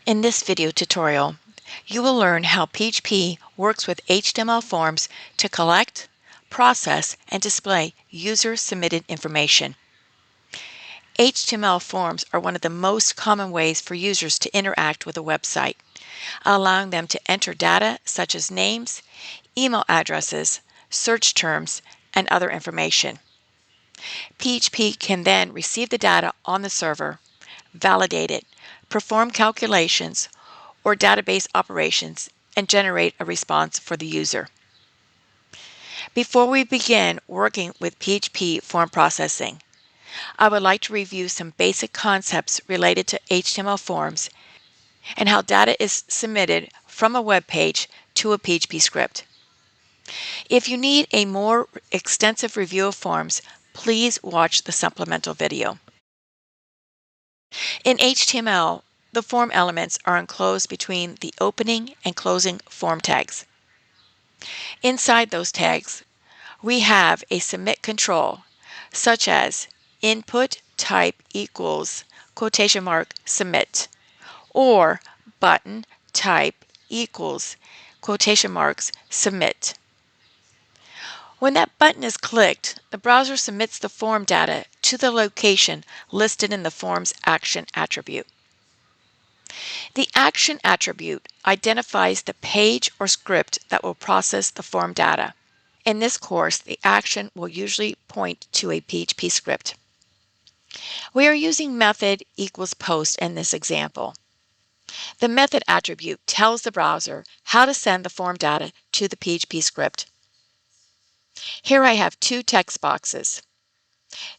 In this video tutorial, you will learn how PHP works with HTML forms to collect, process, and display user-submitted information. HTML forms are one of the most common ways for users to interact with a website, allowing them to enter data such as names, email addresses, search terms, and other information. PHP can then receive the data on the server, validate it, perform calculations or database operations, and generate a response for the user. Before we begin working with PHP form processing, I would like to review some basic concepts related to HTML forms and how data is submitted from a web page to a PHP script. If you need a more extensive review of forms, please watch the supplemental video. In HTML, the form elements are enclosed between the opening and closing form tags. Inside those tags, we have a submit control, such as input type equals quotation mark submit, or button type equals quotation marks submit. When that button is clicked, the browser submits the form data to the location listed in the form's action attribute. The action attribute identifies the page or script that will process the form data. In this course, the action will usually point to a PHP script. We are using method equals post in this example. The method attribute tells the browser how to send the form data to the PHP script. Here I have two text boxes.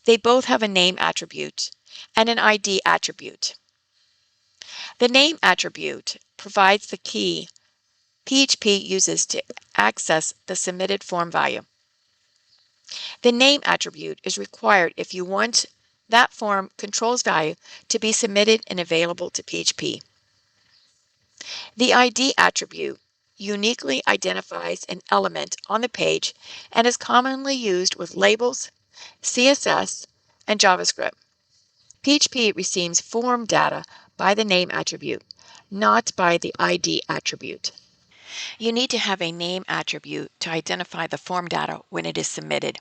They both have a name attribute and an ID attribute. The name attribute provides the key PHP uses to access the submitted form value. The name attribute is required if you want that form controls value to be submitted and available to PHP. The ID attribute uniquely identifies an element on the page and is commonly used with labels, CSS, and JavaScript. PHP receives form data by the name attribute, not by the ID attribute. You need to have a name attribute to identify the form data when it is submitted.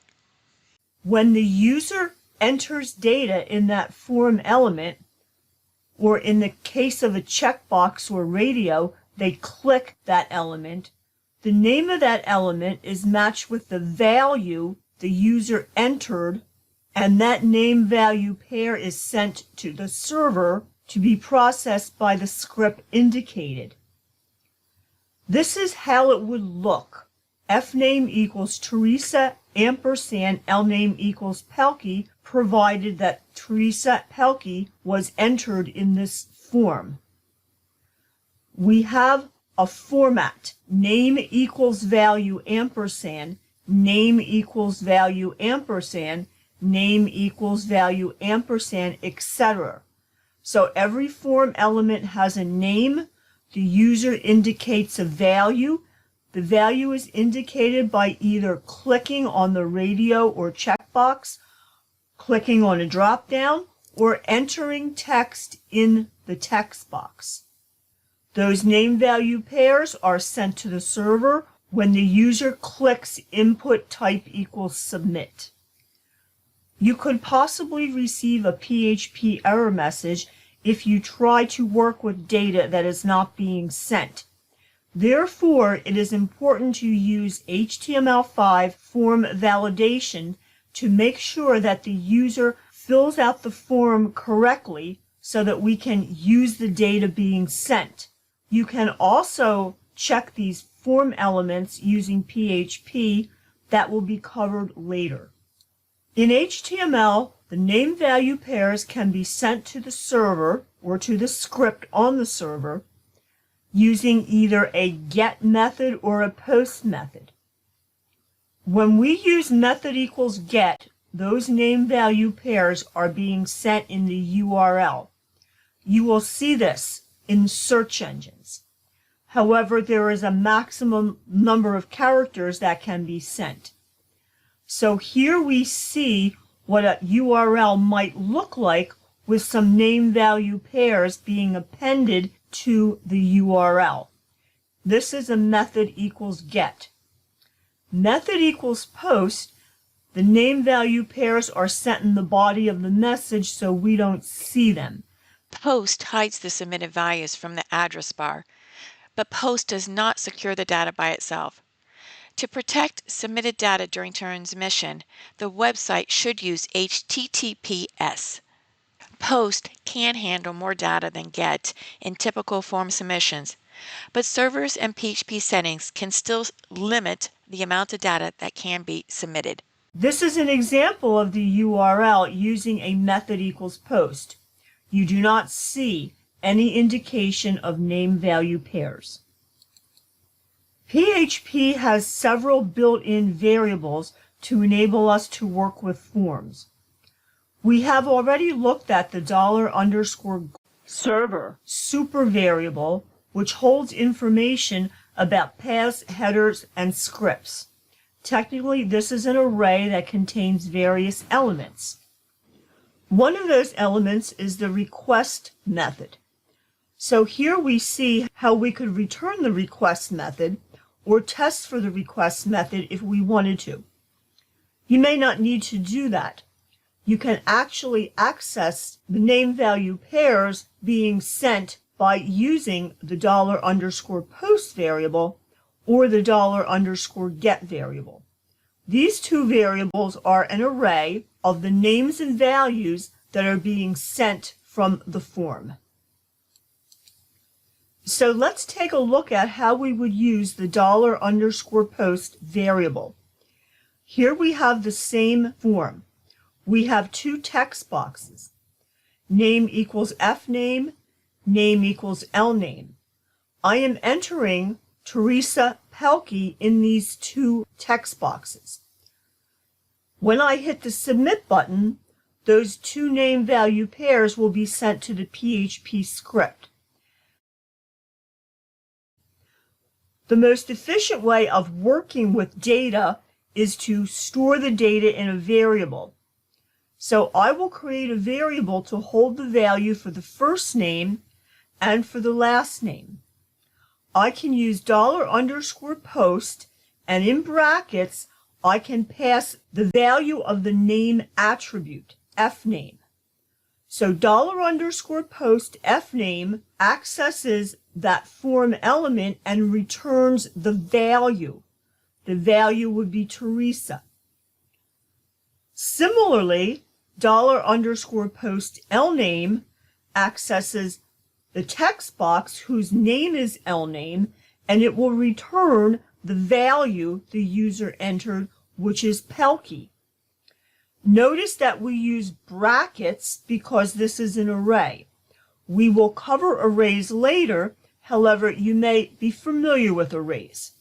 When the user enters data in that form element, or in the case of a checkbox or radio, they click that element, the name of that element is matched with the value the user entered, and that name value pair is sent to the server to be processed by the script indicated. This is how it would look. Fname equals Teresa ampersand Lname equals Pelkey, provided that Teresa Pelkey was entered in this form. We have a format, name equals value ampersand, name equals value ampersand, name equals value ampersand, etc. So every form element has a name. The user indicates a value. The value is indicated by either clicking on the radio or checkbox, clicking on a drop-down, or entering text in the text box. Those name-value pairs are sent to the server when the user clicks input type equals submit. You could possibly receive a PHP error message if you try to work with data that is not being sent. Therefore, it is important to use HTML5 form validation to make sure that the user fills out the form correctly so that we can use the data being sent. You can also check these form elements using PHP. That will be covered later. In HTML, the name value pairs can be sent to the server or to the script on the server using either a get method or a post method. When we use method equals get, those name value pairs are being sent in the URL. You will see this in search engines. However, there is a maximum number of characters that can be sent. So here we see what a URL might look like with some name value pairs being appended to the URL. This is a method equals get. Method equals post. The name value pairs are sent in the body of the message so we don't see them. Post hides the submitted values from the address bar, but post does not secure the data by itself. To protect submitted data during transmission, the website should use HTTPS. Post can handle more data than GET in typical form submissions, but servers and PHP settings can still limit the amount of data that can be submitted. This is an example of the URL using a method equals post. You do not see any indication of name value pairs. PHP has several built-in variables to enable us to work with forms. We have already looked at the $_server super variable, which holds information about paths, headers, and scripts. Technically, this is an array that contains various elements. One of those elements is the request method. So here we see how we could return the request method or test for the request method if we wanted to. You may not need to do that. You can actually access the name value pairs being sent by using the $_post variable or the $_get variable. These two variables are an array of the names and values that are being sent from the form. So let's take a look at how we would use the $_post variable. Here we have the same form. We have two text boxes. Name equals fname, name equals lname. I am entering Teresa Pelkey in these two text boxes. When I hit the submit button, those two name value pairs will be sent to the PHP script. The most efficient way of working with data is to store the data in a variable. So I will create a variable to hold the value for the first name and for the last name. I can use $_post, and in brackets I can pass the value of the name attribute, fname. So $_post fname accesses that form element and returns the value. The value would be Teresa. Similarly, $_post lname accesses the text box whose name is lname, and it will return the value the user entered, which is Pelkey. Notice that we use brackets because this is an array. We will cover arrays later, however, you may be familiar with arrays.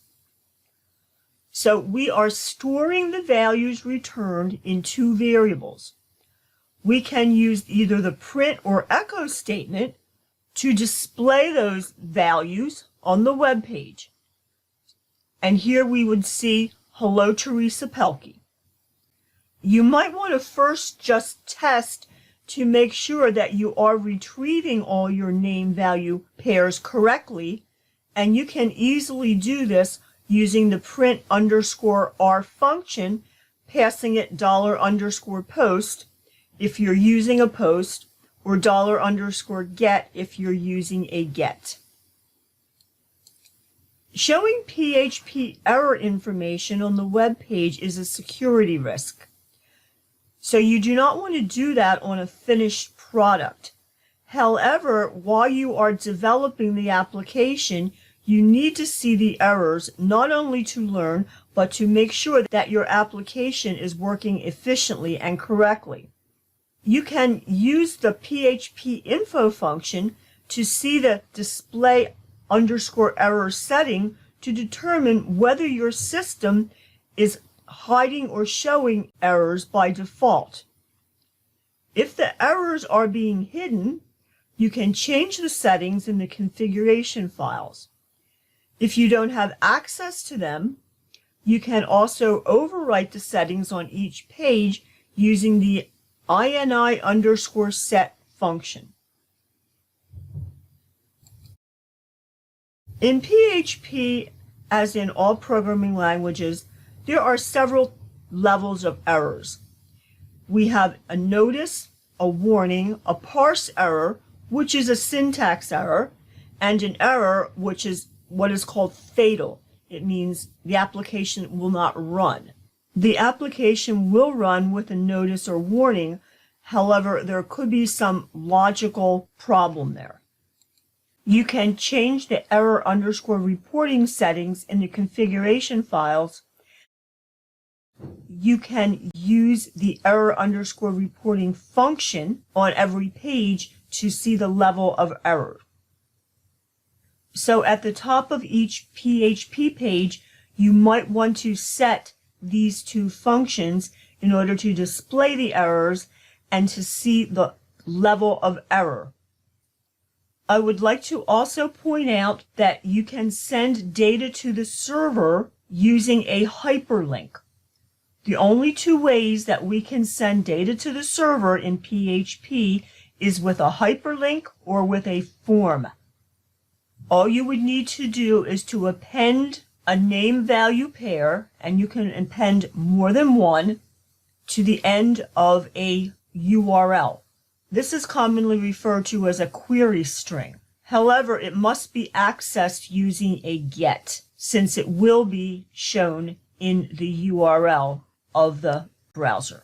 So we are storing the values returned in two variables. We can use either the print or echo statement to display those values on the web page. And here we would see Hello Teresa Pelkey. You might want to first just test to make sure that you are retrieving all your name value pairs correctly, and you can easily do this using the print_r function, passing it $_post if you're using a post, or $_get if you're using a get. Showing PHP error information on the web page is a security risk. So you do not want to do that on a finished product. However, while you are developing the application, you need to see the errors not only to learn, but to make sure that your application is working efficiently and correctly. You can use the PHP info function to see the display_error setting to determine whether your system is hiding or showing errors by default. If the errors are being hidden, you can change the settings in the configuration files. If you don't have access to them, you can also overwrite the settings on each page using the ini_set function. In PHP, as in all programming languages, there are several levels of errors. We have a notice, a warning, a parse error, which is a syntax error, and an error, which is what is called fatal. It means the application will not run. The application will run with a notice or warning. However, there could be some logical problem there. You can change the error underscore reporting settings in the configuration files. You can use the error underscore reporting function on every page to see the level of error. So at the top of each PHP page, you might want to set these two functions in order to display the errors and to see the level of error. I would like to also point out that you can send data to the server using a hyperlink. The only two ways that we can send data to the server in PHP is with a hyperlink or with a form. All you would need to do is to append a name-value pair, and you can append more than one, to the end of a URL. This is commonly referred to as a query string. However, it must be accessed using a GET, since it will be shown in the URL of the browser.